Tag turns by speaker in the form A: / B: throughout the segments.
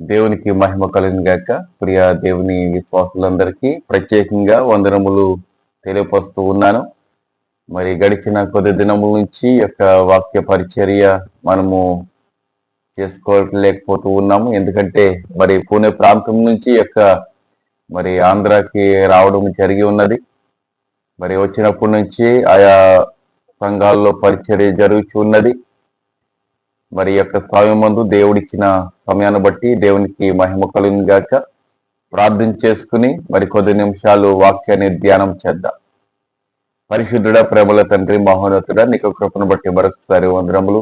A: దేవునికి మహిమ కలుగును గాక. ప్రియ దేవుని విశ్వాసులందరికీ ప్రత్యేకంగా వందనములు తెలియపరుస్తూ ఉన్నాను. మరి గడిచిన కొద్ది దినముల నుంచి యొక్క వాక్య పరిచర్య మనము చేసుకోలేకపోతూ ఉన్నాము. ఎందుకంటే మరి పూణే ప్రాంతం నుంచి మరి ఆంధ్రాకి రావడం జరిగి ఉన్నది. మరి వచ్చినప్పటి నుంచి ఆయా సంఘాల్లో పరిచర్య జరుగుతూ ఉన్నది. మరి సమయం మందు దేవుడిచ్చిన సమయాన్ని బట్టి దేవునికి మహిమ కలుగును గాక. ప్రార్థన చేసుకుని మరి కొద్ది నిమిషాలు వాక్యాన్ని ధ్యానం చేద్దాం. పరిశుద్ధుడ, ప్రేమల తండ్రి, మహోన్నతుడ, నీకు కృపను బట్టి మరొకసారి వందనములు.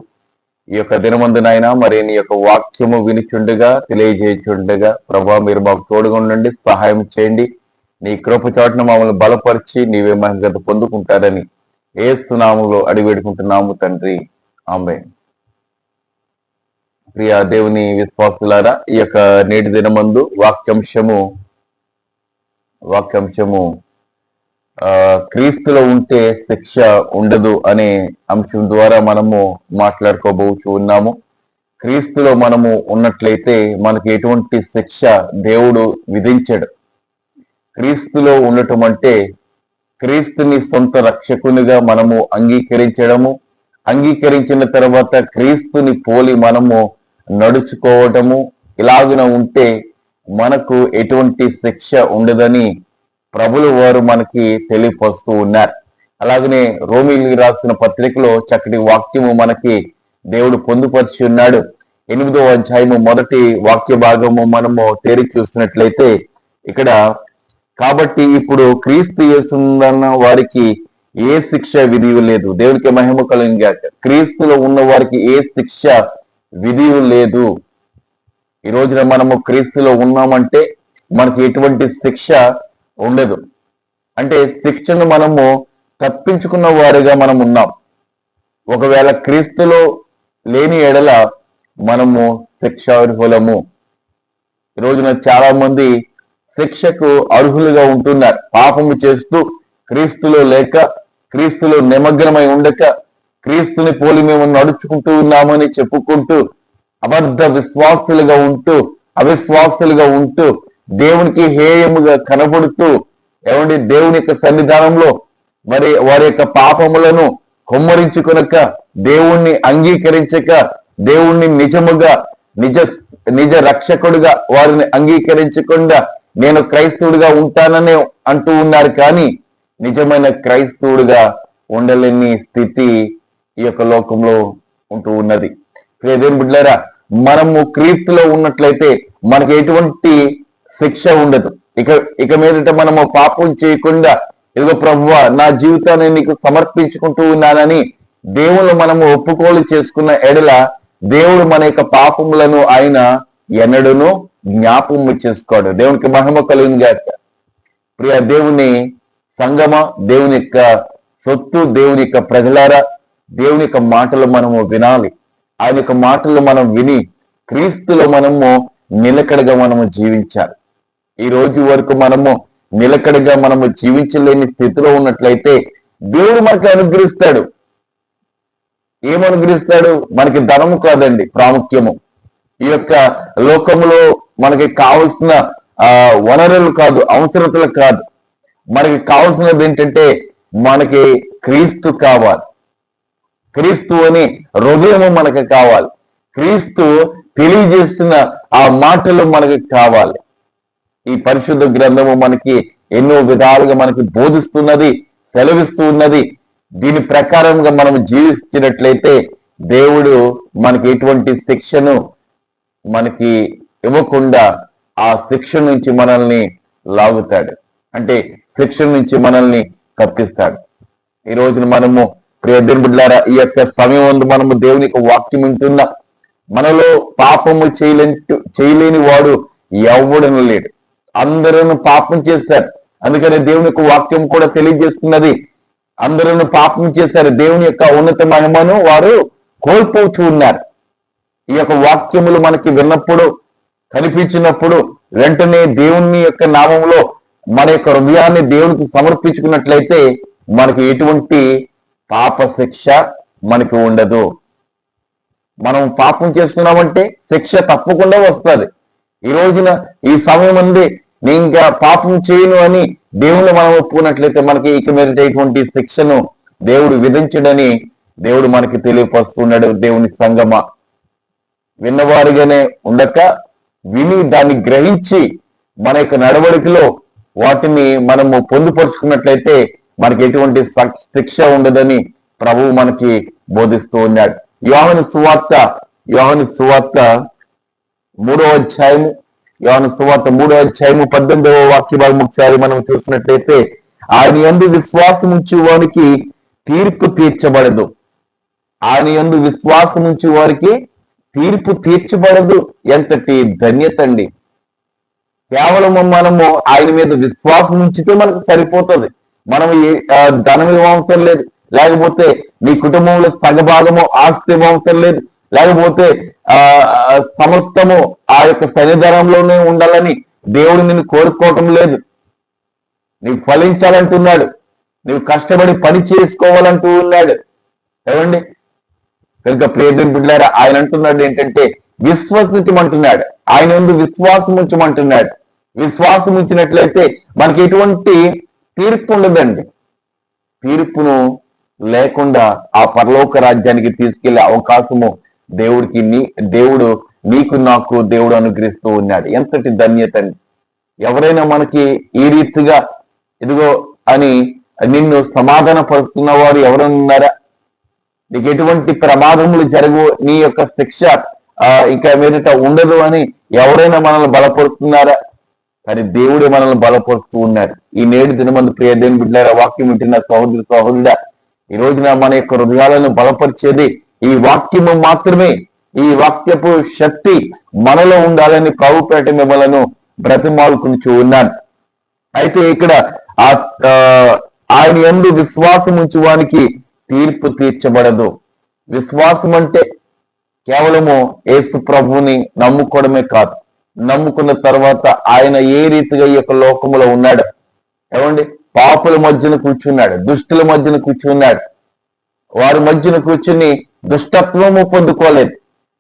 A: ఈ దినమందునైనా మరి నీ వాక్యము వినిచుండగా, తెలియజేయుచుండగా ప్రభా మీరు మాకు తోడుగా ఉండండి, సహాయం చేయండి. నీ కృప చాటున మమ్మల్ని బలపరిచి నీవే మహిమగత పొందుకుంటారని యేసు నామములో అడిగి వేడుకుంటున్నాము తండ్రి, ఆమేన్. ప్రియ దేవుని విశ్వాసులారా, ఈ నేటి దినమందు వాక్యాంశము క్రీస్తులో ఉంటే శిక్ష ఉండదు అనే అంశం ద్వారా మనము మాట్లాడుకోబోచు ఉన్నాము. క్రీస్తులో మనము ఉన్నట్లయితే మనకి ఎటువంటి శిక్ష దేవుడు విధించడు. క్రీస్తులో ఉండటం అంటే క్రీస్తుని సొంత రక్షకునిగా మనము అంగీకరించిన తర్వాత క్రీస్తుని పోలి మనము నడుచుకోవటము. ఇలాగున ఉంటే మనకు ఎటువంటి శిక్ష ఉండదని ప్రభులు వారు మనకి తెలియపరుస్తూ ఉన్నారు. అలాగనే రోమీయులకు రాసిన పత్రికలో చక్కటి వాక్యము మనకి దేవుడు పొందుపరిచి ఉన్నాడు. 8వ అధ్యాయము మొదటి వాక్య భాగము మనము తేరి చూసినట్లయితే ఇక్కడ, కాబట్టి ఇప్పుడు క్రీస్తు యేసున్న వారికి ఏ శిక్ష విధి లేదు. దేవునికి మహిమ కలుగును గాక. క్రీస్తులో ఉన్న వారికి ఏ శిక్ష విధి లేదు. ఈ రోజున మనము క్రీస్తులో ఉన్నామంటే మనకి ఎటువంటి శిక్ష ఉండదు. అంటే శిక్షను మనము తప్పించుకున్న వారిగా మనం ఉన్నాం. ఒకవేళ క్రీస్తులో లేని ఎడల మనము శిక్షార్హులము. ఈ రోజున చాలా మంది శిక్షకు అర్హులుగా ఉంటున్నారు. పాపము చేస్తూ క్రీస్తులో లేక, క్రీస్తులో నిమగ్నమై ఉండక, క్రీస్తుని పోలి మేము నడుచుకుంటూ ఉన్నామని చెప్పుకుంటూ అబద్ధ అవిశ్వాసులుగా ఉంటూ దేవునికి హేయముగా కనబడుతూ దేవుని సన్నిధానంలో మరి వారి పాపములను కొమ్మరించుకొనక, దేవుణ్ణి అంగీకరించక, దేవుణ్ణి నిజ రక్షకుడుగా వారిని అంగీకరించకుండా నేను క్రైస్తవుడిగా ఉంటానని అంటూ ఉన్నారు. కానీ నిజమైన క్రైస్తవుడిగా ఉండలేని స్థితి ఈ లోకంలో ఉంటూ ఉన్నది. దేవుని బిడ్డలారా, మనము క్రీస్తులో ఉన్నట్లయితే మనకు ఎటువంటి శిక్ష ఉండదు. ఇక మీదట మనము పాపం చేయకుండా, ఇదిగో ప్రభువా నా జీవితాన్ని నీకు సమర్పించుకుంటూ ఉన్నానని దేవుళ్ళు మనము ఒప్పుకోలు చేసుకున్న ఎడల దేవుడు మన పాపములను ఆయన ఎన్నడూను జ్ఞాపకము చేసుకోడు. దేవునికి మహిమ కలుగును గాక. ప్రియ దేవుని సంగమ, దేవుని సొత్తు, దేవుని ప్రజలారా, దేవుని మాటలు మనము వినాలి. ఆయన మాటలు మనం విని క్రీస్తులో మనము నిలకడగా మనము జీవించాలి. ఈ రోజు వరకు మనము నిలకడగా మనము జీవించలేని స్థితిలో ఉన్నట్లయితే దేవుడు మనకి అనుగ్రహిస్తాడు. ఏమనుగ్రహిస్తాడు? మనకి ధనము కాదండి ప్రాముఖ్యము. ఈ లోకములో మనకి కావలసిన వనరులు కాదు, అవసరతలు కాదు. మనకి కావాల్సినది ఏంటంటే మనకి క్రీస్తు కావాలి. క్రీస్తు అని హృదయము మనకు కావాలి. క్రీస్తు తెలియజేస్తున్న ఆ మాటలు మనకి కావాలి. ఈ పరిశుద్ధ గ్రంథము మనకి ఎన్నో విధాలుగా మనకి బోధిస్తున్నది, సెలవిస్తూ ఉన్నది. దీని ప్రకారంగా మనం జీవించినట్లయితే దేవుడు మనకి ఎటువంటి శిక్షను మనకి ఇవ్వకుండా ఆ శిక్ష నుంచి మనల్ని లాగుతాడు. అంటే శిక్ష నుంచి మనల్ని తప్పిస్తాడు. ఈ రోజున మనము ప్రియ దేవుని బిడ్డలారా, ఈ సమయం మనము దేవునికి వాక్యం వింటున్నా. మనలో పాపము చేయలేని వాడు ఎవడను లేడు. అందరూ పాపం చేశారు. అందుకని దేవుని వాక్యం కూడా తెలియజేస్తున్నది, అందరూ పాపం చేశారు, దేవుని ఉన్నత మహిమను వారు కోల్పోతూ ఉన్నారు. ఈ వాక్యములు మనకి విన్నప్పుడు, కనిపించినప్పుడు వెంటనే దేవుని నామంలో మన హృదయాన్ని దేవునికి సమర్పించుకున్నట్లయితే మనకి ఎటువంటి పాప శిక్ష మనకి ఉండదు. మనం పాపం చేస్తున్నామంటే శిక్ష తప్పకుండా వస్తుంది. ఈ రోజున ఈ సమయం ఉంది నేను ఇంకా పాపం చేయను అని దేవుణ్ణి మనం ఒప్పుకున్నట్లయితే మనకి ఇక మీద ఇటువంటి శిక్షను దేవుడు విధించడని దేవుడు మనకి తెలియపరుస్తున్నాడు. దేవుని సంగమా, విన్నవారిగానే ఉండక విని దాన్ని గ్రహించి మన యొక్క నడవడికలో వాటిని మనము పొందుపరుచుకున్నట్లయితే మనకి ఎటువంటి శిక్ష ఉండదని ప్రభువు మనకి బోధిస్తూ ఉన్నాడు. యోహాను సువార్త 3వ అధ్యాయము 18వ వాక్య భాగం ఒకసారి మనం చూసినట్లయితే, ఆయన యందు విశ్వాసం ఉంచు వారికి తీర్పు తీర్చబడదు. ఆయన యందు విశ్వాసం ఉంచు వారికి తీర్పు తీర్చబడదు. ఎంతటి ధన్యత అండి! కేవలం మనము ఆయన మీద విశ్వాసం ఉంచితే మనకు సరిపోతుంది. మనం ధనం అవసరం లేదు, లేకపోతే నీ కుటుంబంలో సగభాగము ఆస్తి అవసరం లేదు, లేకపోతే సమస్తము ఆ యొక్క సన్నిధానంలోనే ఉండాలని దేవుడు నిన్ను కోరుకోవటం లేదు. నీవు ఫలించాలంటున్నాడు, నీవు కష్టపడి పని చేసుకోవాలంటూ ఉన్నాడు. ఏమండి, కనుక ప్రియమైన బిడ్డలారా, ఆయన అంటున్నాడు ఏంటంటే విశ్వసించమంటున్నాడు. ఆయన ముందు విశ్వాసం ఉంచమంటున్నాడు. విశ్వాసం ఉంచినట్లయితే మనకి ఎటువంటి తీర్పు ఉండదండి. తీర్పును లేకుండా ఆ పరలోక రాజ్యానికి తీసుకెళ్లే అవకాశము దేవుడు నీకు నాకు దేవుడు అనుగ్రహిస్తూ ఉన్నాడు. ఎంతటి ధన్యత అండి! ఎవరైనా మనకి ఈ రీతిగా ఇదిగో అని నిన్ను సమాధాన పరుస్తున్న వారు ఎవరైనా ఉన్నారా? నీకు ఎటువంటి ప్రమాదములు జరగవు, నీ యొక్క శిక్ష ఇంకా మీదట ఉండదు అని ఎవరైనా మనల్ని బలపరుస్తున్నారా? కానీ దేవుడే మనల్ని బలపరుస్తూ ఉన్నాడు. ఈ నేడు దినమందు ప్రియ దేవుని బిడ్డలారా, వాక్యం వింటున్న సహోదరుడా, ఈ రోజున మన యొక్క హృదయాలను బలపరిచేది ఈ వాక్యము మాత్రమే. ఈ వాక్యపు శక్తి మనలో ఉండాలని ప్రభుపేట మిమ్మలను బ్రతిమాలుకుంటూ ఉన్నాను. అయితే ఇక్కడ ఆయన యందు విశ్వాసం ఉంచువానికి తీర్పు తీర్చబడదు. విశ్వాసం అంటే కేవలము యేసు ప్రభువుని నమ్ముకోవడమే కాదు, నమ్ముకున్న తర్వాత ఆయన ఏ రీతిగా ఈ యొక్క లోకములో ఉన్నాడు. ఏమండి, పాపుల మధ్యన కూర్చున్నాడు, దుష్టుల మధ్యన కూర్చున్నాడు. వారి మధ్యన కూర్చుని దుష్టత్వము పొందుకోలేదు.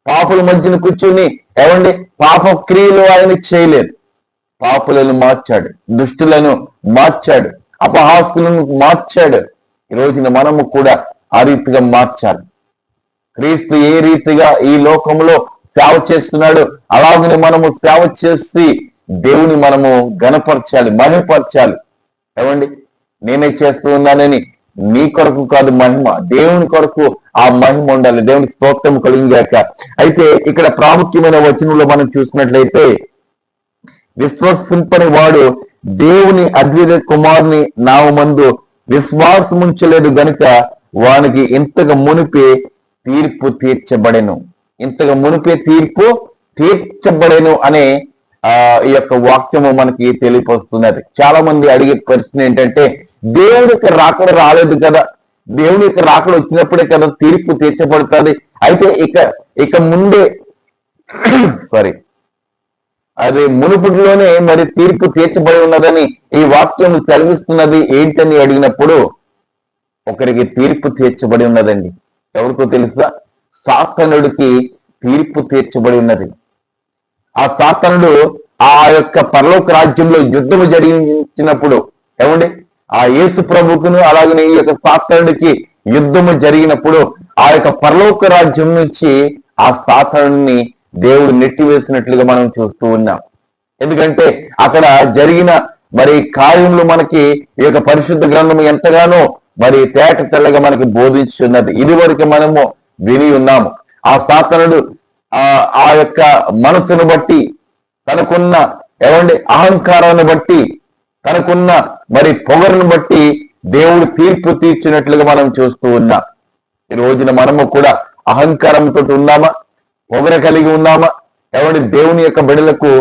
A: పాపుల మధ్యన కూర్చుని ఏమండి పాప క్రియలు ఆయన చేయలేదు. పాపులను మార్చాడు, దుష్టులను మార్చాడు, అపహాసులను మార్చాడు. ఈ రోజున మనము కూడా ఆ రీతిగా మార్చాలి. క్రీస్తు ఏ రీతిగా ఈ లోకంలో సేవ చేస్తున్నాడు, అలాగనే మనము సేవ చేసి దేవుని మనము గణపరచాలి, మహిమపరచాలి. ఏమండి, నేనే చేస్తూ ఉన్నానని నీ కొరకు కాదు మహిమ, దేవుని కొరకు ఆ మహిమ ఉండాలి. దేవునికి స్తోత్రం కలిగాక. అయితే ఇక్కడ ప్రాముఖ్యమైన వచనంలో మనం చూసినట్లయితే, విశ్వసింపని వాడు దేవుని అద్విత కుమారుని నామందు విశ్వాసముంచలేదు గనుక వానికి ఇంతగా మునిపే తీర్పు తీర్చబడెను. ఇంతగా మునిపే తీర్పు తీర్చబడెను అనే ఈ యొక్క వాక్యము మనకి తెలియపరుస్తున్నది. చాలా మంది అడిగే ప్రశ్న ఏంటంటే, దేవుడి యొక్క రాకడ రాలేదు కదా, దేవుని యొక్క రాకడ వచ్చినప్పుడే కదా తీర్పు తీర్చబడుతుంది. అయితే ఇక ముందే అది మునుపులోనే మరి తీర్పు తీర్చబడి ఉన్నదని ఈ వాక్యం సెలవిస్తున్నది ఏంటని అడిగినప్పుడు, ఒకరికి తీర్పు తీర్చబడి ఉన్నదండి. ఎవరికో తెలుసా? సాతానుడికి తీర్పు తీర్చబడి ఉన్నది. ఆ సాతానుడు ఆ యొక్క పరలోక రాజ్యంలో యుద్ధము జరిగించినప్పుడు, ఏమండి, ఆ యేసు ప్రభుకును అలాగనే ఈ యొక్క సాతానుడికి యుద్ధము జరిగినప్పుడు ఆ యొక్క పరలోక రాజ్యం నుంచి ఆ సాతానుడిని దేవుడు నెట్టివేసినట్లుగా మనం చూస్తూ ఉన్నాం. ఎందుకంటే అక్కడ జరిగిన మరి కార్యములు మనకి ఈ యొక్క పరిశుద్ధ గ్రంథము ఎంతగానో మరి తేట తెల్లగా మనకి బోధించున్నది. ఇదివరకు మనము విని ఉన్నాము. ఆ సాతానుడు ఆ యొక్క మనసును బట్టి, తనకున్న ఏమండి అహంకారాన్ని బట్టి, తనకున్న మరి పొగరును బట్టి దేవుడు తీర్పు తీర్చినట్లుగా మనం చూస్తూ ఉన్నాం. ఈ రోజున మనము కూడా అహంకారంతో ఉన్నామా, పొగర కలిగి ఉన్నామా? ఏమండి, దేవుని యొక్క బిడ్డలకు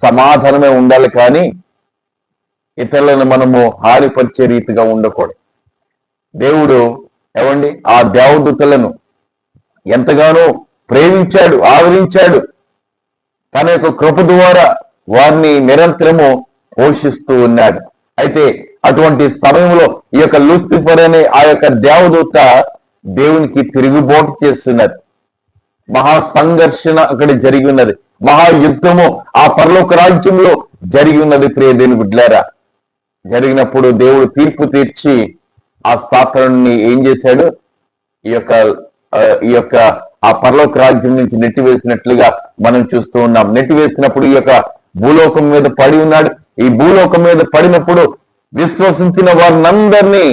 A: సమాధానమే ఉండాలి, కానీ ఇతరులను మనము హానిపరిచే రీతిగా ఉండకూడదు. దేవుడు ఏమండి ఆ దేవదూతలను ఎంతగానో ప్రేమించాడు, ఆదరించాడు. తన యొక్క కృప ద్వారా వారిని నిరంతరము పోషిస్తూ ఉన్నాడు. అయితే అటువంటి సమయంలో ఈ యొక్క లూసిఫర్ అనే ఆ యొక్క దేవదూత దేవునికి తిరుగుబాటు చేస్తున్నది. మహా సంఘర్షణ అక్కడ జరిగి ఉన్నది. మహాయుద్ధము ఆ పరలోక రాజ్యంలో జరిగి ఉన్నది ప్రియ దేవుని బిడ్డలారా. జరిగినప్పుడు దేవుడు తీర్పు తీర్చి ఆ సాతానుని ఏం చేశాడు, ఈ యొక్క ఆ పరలోక రాజ్యం నుంచి నెట్టివేసినట్లుగా మనం చూస్తూ ఉన్నాం. నెట్టివేసినప్పుడు ఈ యొక్క భూలోకం మీద పడి ఉన్నాడు. ఈ భూలోకం మీద పడినప్పుడు విశ్వసించిన వారినందరినీ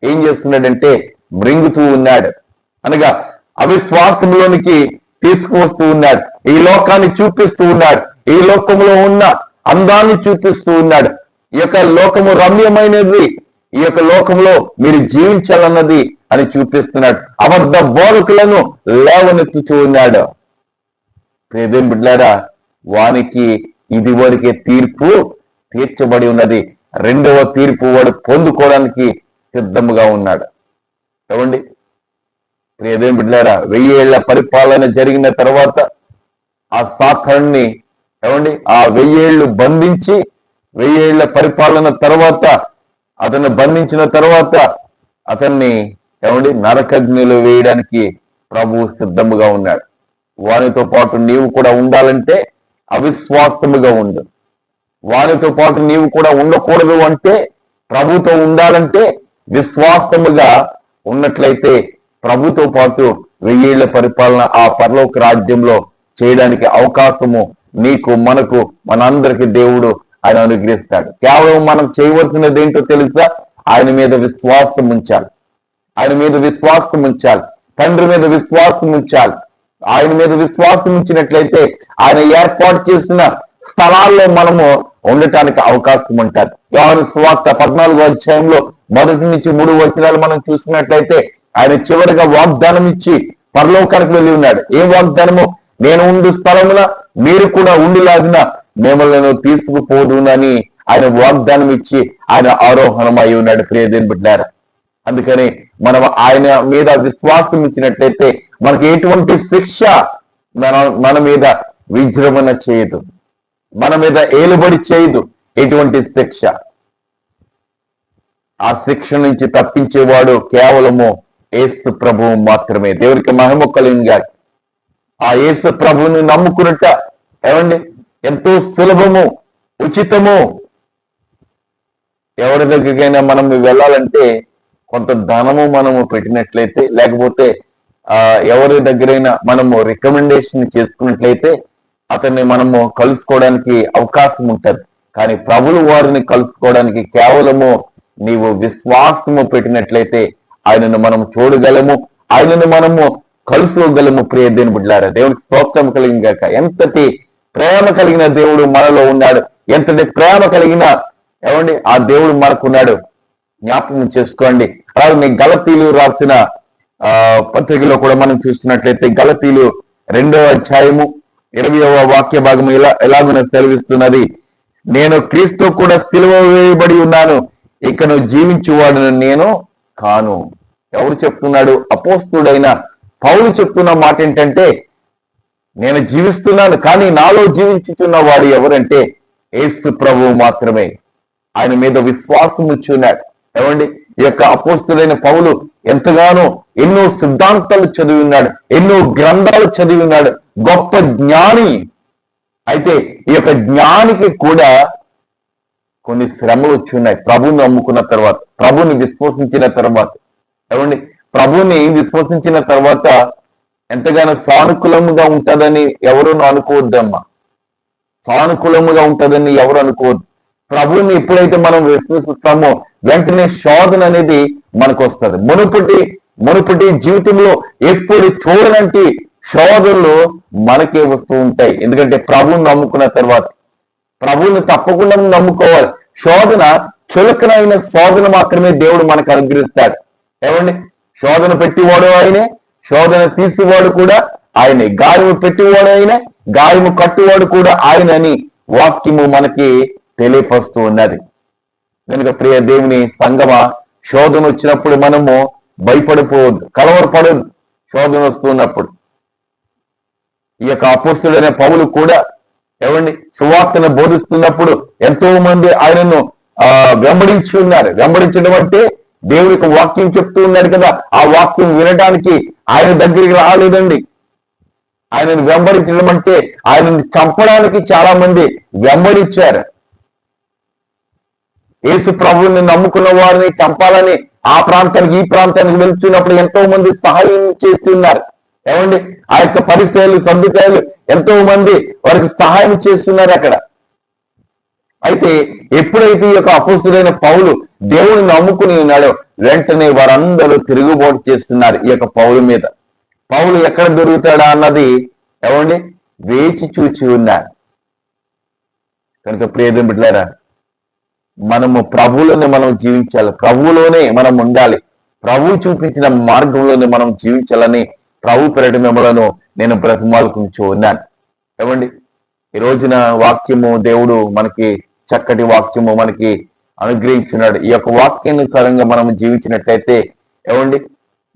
A: ఏం చేస్తున్నాడంటే మృంగుతూ ఉన్నాడు, అనగా అవిశ్వాసంలోనికి తీసుకువస్తూ ఉన్నాడు. ఈ లోకాన్ని చూపిస్తూ ఉన్నాడు, ఈ లోకంలో ఉన్న అందాన్ని చూపిస్తూ ఉన్నాడు. ఈ యొక్క లోకము రమ్యమైనది, ఈ యొక్క లోకంలో మీరు జీవించాలన్నది అని చూపిస్తున్నాడు. అబద్ధ బోధకులను లేవనెత్తుతూ ఉన్నాడు. ప్రియదేం బిడ్డలారా, వానికి ఇదివరకే తీర్పు తీర్చబడి ఉన్నది. రెండవ తీర్పు వాడు పొందుకోవడానికి సిద్ధముగా ఉన్నాడు. ఏమండి ప్రియదేం బిడ్డలారా, 1000 ఏళ్ల పరిపాలన జరిగిన తర్వాత ఆ సాతానుని ఏమండి ఆ 1000 ఏళ్ళు బంధించి 1000 ఏళ్ల పరిపాలన తర్వాత అతన్ని బంధించిన తర్వాత అతన్ని ఏమండి నరకగ్నిలో వేయడానికి ప్రభువు సిద్ధముగా ఉన్నాడు. వానితో పాటు నీవు కూడా ఉండాలంటే అవిశ్వాసముగా ఉండు. వానితో పాటు నీవు కూడా ఉండకూడదు అంటే, ప్రభుతో ఉండాలంటే విశ్వాసముగా ఉన్నట్లయితే ప్రభుతో పాటు 1000 ఏళ్ల పరిపాలన ఆ పరలోక రాజ్యంలో చేయడానికి అవకాశము నీకు మనకు మనందరికి దేవుడు ఆయన అనుగ్రహిస్తాడు. కేవలం మనం చేయవలసినది ఏంటో తెలుసా? ఆయన మీద విశ్వాసం ఉంచాలి. ఆయన మీద విశ్వాసం ఉంచాలి. తండ్రి మీద విశ్వాసం ఉంచాలి. ఆయన మీద విశ్వాసం ఉంచినట్లయితే ఆయన ఏర్పాటు చేసిన స్థలాల్లో మనము ఉండటానికి అవకాశం ఉంటుంది. యోహాను సువార్త 14వ అధ్యాయంలో 1 నుంచి 3 వచనాలు మనం చూసినట్లయితే ఆయన చివరిగా వాగ్దానం ఇచ్చి పరలోకానికి వెళ్ళి ఉన్నాడు. ఏం వాగ్దానము? నేను ఉండు స్థలమున మీరు కూడా ఉండిలాగిన మిమ్మల్ని తీసుకుపోదునని ఆయన వాగ్దానం ఇచ్చి ఆయన ఆరోహణమై ఉన్నాడు. ప్రియదేని బిడ్డారా, అందుకని మనం ఆయన మీద విశ్వాసం ఇచ్చినట్లయితే మనకి ఎటువంటి శిక్ష మన మీద విజృంభణ చేయదు, మన మీద ఏలుబడి చేయదు. ఎటువంటి శిక్ష, ఆ శిక్ష నుంచి తప్పించేవాడు కేవలము యేసు ప్రభువు మాత్రమే. దేవుడికి మహిమ కలుగునుగాక. ఆ యేసు ప్రభువుని నమ్ముకున్నట్ట ఏమండి ఎంతో సులభము, ఉచితము. ఎవరి దగ్గరికైనా మనం వెళ్ళాలంటే కొంత ధనము మనము పెట్టినట్లయితే, లేకపోతే ఎవరి దగ్గరైనా మనము రికమెండేషన్ చేసుకున్నట్లయితే అతన్ని మనము కలుసుకోవడానికి అవకాశం ఉంటుంది. కానీ ప్రభువు వారిని కలుసుకోవడానికి కేవలము నీవు విశ్వాసము పెట్టినట్లయితే ఆయనను మనం చూడగలము, ఆయనను మనము కలుసుకోగలము. ప్రియ దేవుని బిడ్డలారా, దేవునికి స్తోత్రం కలిగినగాక. ఎంతటి ప్రేమ కలిగిన దేవుడు మనలో ఉన్నాడు, ఎంతటి ప్రేమ కలిగిన ఏమండి ఆ దేవుడు మనకున్నాడు. జ్ఞాపకం చేసుకోండి. అలాగే గలతీలు రాసిన పత్రికలో కూడా మనం చూస్తున్నట్లయితే గలతీలు 2వ అధ్యాయము 20వ వాక్య భాగము ఎలాగో సెలవిస్తున్నది. నేను క్రీస్తు కూడా సిలువ వేయబడి ఉన్నాను, ఇకను జీవించువాడును నేను కాను. ఎవరు చెప్తున్నాడు? అపోస్తుడైన పౌలు చెప్తున్న మాట ఏంటంటే, నేను జీవిస్తున్నాను కానీ నాలో జీవించుతున్న వాడు ఎవరంటే యేసు ప్రభువు మాత్రమే. ఆయన మీద విశ్వాసం ఉంచున్నాడు. ఏమండి ఈ యొక్క అపోస్తుడైన పౌలు ఎంతగానో ఎన్నో సిద్ధాంతాలు చదివి ఉన్నాడు, ఎన్నో గ్రంథాలు చదివి ఉన్నాడు, గొప్ప జ్ఞాని. అయితే ఈ యొక్క జ్ఞానికి కూడా కొన్ని శ్రమలు వచ్చి ఉన్నాయి. ప్రభువుని నమ్ముకున్న తర్వాత, ప్రభువుని విశ్వసించిన తర్వాత, ఏమండి ప్రభువుని విశ్వసించిన తర్వాత ఎంతగానో సానుకూలముగా ఉంటుందని ఎవరు అనుకోవద్దమ్మా. సానుకూలముగా ఉంటుందని ఎవరు అనుకోవద్దు. ప్రభువుని ఎప్పుడైతే మనం విశ్వసిస్తామో వెంటనే శోధన అనేది మనకు వస్తుంది. మునుపటి జీవితంలో ఎప్పుడు చూడనంటి శోధనలు మనకే వస్తూ ఉంటాయి. ఎందుకంటే ప్రభువుని నమ్ముకున్న తర్వాత ప్రభువుని తప్పకుండా నమ్ముకోవాలి. శోధన చులకనైన శోధన మాత్రమే దేవుడు మనకు అనుగ్రహిస్తాడు. ఏమండి శోధన పెట్టివాడు ఆయనే, శోధన తీసేవాడు కూడా ఆయనే, గాయము పెట్టివాడు ఆయనే, గాయము కట్టువాడు కూడా ఆయన అని వాక్యము మనకి తెలియపరుస్తూ ఉన్నది. కనుక ప్రియ దేవుని సంగమా, శోధన వచ్చినప్పుడు మనము భయపడిపోవద్దు, కలవరపడద్దు. శోధన వస్తున్నప్పుడు ఈ యొక్క అపోస్తుడైన పౌలు కూడా ఏమండి సువార్తను బోధిస్తున్నప్పుడు ఎంతో మంది ఆయనను వెంబడించి ఉన్నారు. వెంబడించడం అంటే దేవుడికి వాక్యం చెప్తూ ఉన్నాడు కదా, ఆ వాక్యం వినడానికి ఆయన దగ్గరికి రాలేదండి. ఆయనను వెంబడించడం అంటే ఆయనను చంపడానికి చాలా మంది వెంబడించారు. యేసు ప్రభువుని నమ్ముకున్న వారిని చంపాలని ఆ ప్రాంతానికి ఈ ప్రాంతానికి వెళ్తున్నప్పుడు ఎంతో మంది సహాయం చేస్తున్నారు. ఏమండి, ఆ యొక్క పరిచయాలు సర్దుకాయలు ఎంతో మంది వారికి సహాయం చేస్తున్నారు అక్కడ. అయితే ఎప్పుడైతే ఈ యొక్క అపోస్తుడైన పౌలు దేవుని నమ్ముకుని ఉన్నాడో వెంటనే వారందరూ తిరుగుబాటు చేస్తున్నారు ఈ యొక్క పౌలు మీద. పౌలు ఎక్కడ దొరుకుతాడా అన్నది ఏమండి వేచి చూచి ఉన్నారు. కనుక ప్రియమైన బిడ్డలారా, మనము ప్రభువులోనే మనం జీవించాలి, ప్రభువులోనే మనం ఉండాలి, ప్రభువు చూపించిన మార్గంలోనే మనం జీవించాలని ప్రభు పేరిట మిమ్మలను నేను బ్రతిమాలుకుంటూ ఉన్నాను. ఏమండి, ఈ రోజున వాక్యము దేవుడు మనకి చక్కటి వాక్యము మనకి అనుగ్రహించున్నాడు. ఈ యొక్క వాక్యానుసారంగా మనం జీవించినట్లయితే ఏమండి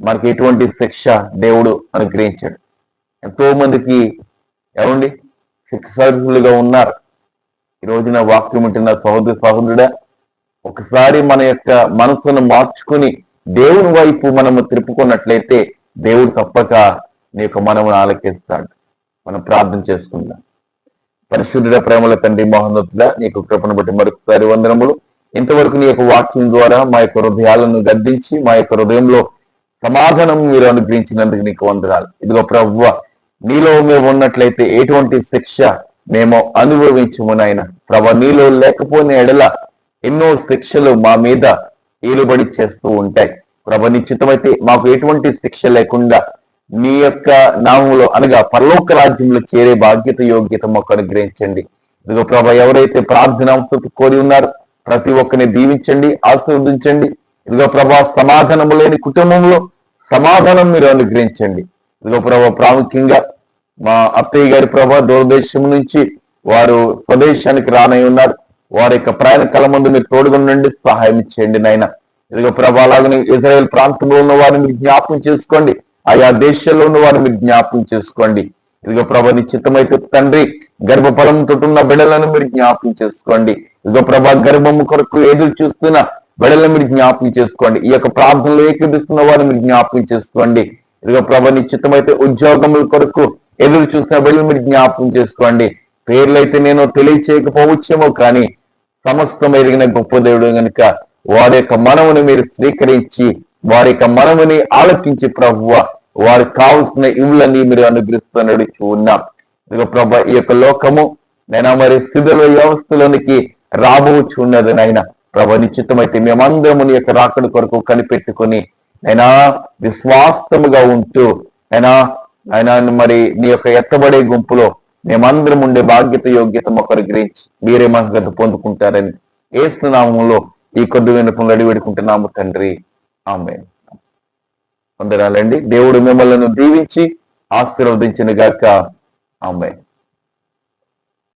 A: మనకి ఎటువంటి శిక్ష దేవుడు అనుగ్రహించాడు. ఎంతో మందికి ఏమండి శిక్షార్హులుగా ఉన్నారు. ఈ రోజున వాక్యం ఉంటున్న సహోదరుడా, ఒకసారి మన యొక్క మనసును మార్చుకుని దేవుని వైపు మనము తిరుపుకున్నట్లయితే దేవుడు తప్పక నీ యొక్క మనమును ఆలకిస్తాడు. మనం ప్రార్థన చేసుకుందాం. పరిశుద్ధుడ, ప్రేమల తండ్రి, మహోన్నతుడా, నీకు కృపను బట్టి మరొకసారి వందనములు. ఇంతవరకు నీ యొక్క వాక్యం ద్వారా మా యొక్క హృదయాలను గద్దించి మా యొక్క హృదయంలో సమాధానం మీరు అనుగ్రహించినందుకు నీకు వందనాలు. ఇదిగో ప్రభువా, నీలో మేము ఉన్నట్లయితే ఎటువంటి శిక్ష మేము అనుభవించము నాయన. ప్రభు, నీలో లేకపోయిన ఎడల ఎన్నో శిక్షలు మా మీద ఏలుబడి చేస్తూ ఉంటాయి. ప్రభు, నిశ్చితమైతే మాకు ఎటువంటి శిక్ష లేకుండా నీ యొక్క నామంలో అనగా పరలోక రాజ్యంలో చేరే బాధ్యత యోగ్యత మాకు అనుగ్రహించండి. ఇదిగో ప్రభు, ఎవరైతే ప్రార్థన అవసరం కోరి ఉన్నారు ప్రతి ఒక్కరిని దీవించండి, ఆశీర్వదించండి. ఇదిగో ప్రభా, సమాధానము లేని కుటుంబంలో సమాధానం మీరు అనుగ్రహించండి. ఇదిగో ప్రభా, ప్రాముఖ్యంగా మా అత్తయ్య గారి ప్రభా దూరదేశం నుంచి వారు స్వదేశానికి రానై ఉన్నారు. వారి యొక్క ప్రయాణ కాలం ముందు మీరు తోడుగుండండి, సహాయం చేయండి నాయన. ఇదిగో ప్రభా, అలాగనే ఇజ్రాయెల్ ప్రాంతంలో ఉన్న వారిని మీరు జ్ఞాపకం చేసుకోండి, ఆయా దేశాల్లో ఉన్న వారిని మీరు జ్ఞాపకం చేసుకోండి. ఇదిగో ప్రభా, నిశ్చితమైతే తండ్రి గర్భఫలంతో ఉన్న బిడ్డలను మీరు జ్ఞాపకం చేసుకోండి. ఇదిగో ప్రభా, గర్భము కొరకు ఎదురు చూస్తున్న బిడ్డలను మీరు జ్ఞాపకం చేసుకోండి. ఈ యొక్క ప్రార్థనలో ఏకీపిస్తున్న వారిని మీరు జ్ఞాపకం చేసుకోండి. ఇదిగో ప్రభా, నిశ్చితమైతే ఉద్యోగముల కొరకు ఎదురు చూసిన బిడ్డలు మీరు జ్ఞాపకం చేసుకోండి. పేర్లైతే నేను తెలియచేయకపోవచ్చేమో కానీ సమస్తం ఎరిగిన గొప్ప దేవుడు కనుక వారి యొక్క మనవుని మీరు స్వీకరించి వారి యొక్క మనవుని ఆలకించి ప్రభువ వారికి కావలసిన ఇవులన్నీ మీరు అనుగ్రహిస్తున్నది ఉన్నాం. ఇదిగో ప్రభా, ఈ యొక్క లోకము నైనా మరి స్థితుల వ్యవస్థలోనికి రాబోచు ఉన్నది నైనా. ప్రభా, నిశ్చితమైతే మేమందరము నీ యొక్క రాకడ కొరకు కనిపెట్టుకుని నైనా విశ్వాసముగా ఉంటూ అయినా మరి నీ యొక్క ఎత్తబడే గుంపులో మేమందరం ఉండే బాధ్యత యోగ్యత ఒకరి గురించి మీరే మహగత పొందుకుంటారని యేసు నామములో ఈ కొద్ది విన్నపంలో అడివేడుకుంటున్నాము తండ్రి, ఆమేన్. వందనాలండి. దేవుడు మిమ్మల్ని దీవించి ఆశీర్వదించిన గాక. ఆమేన్.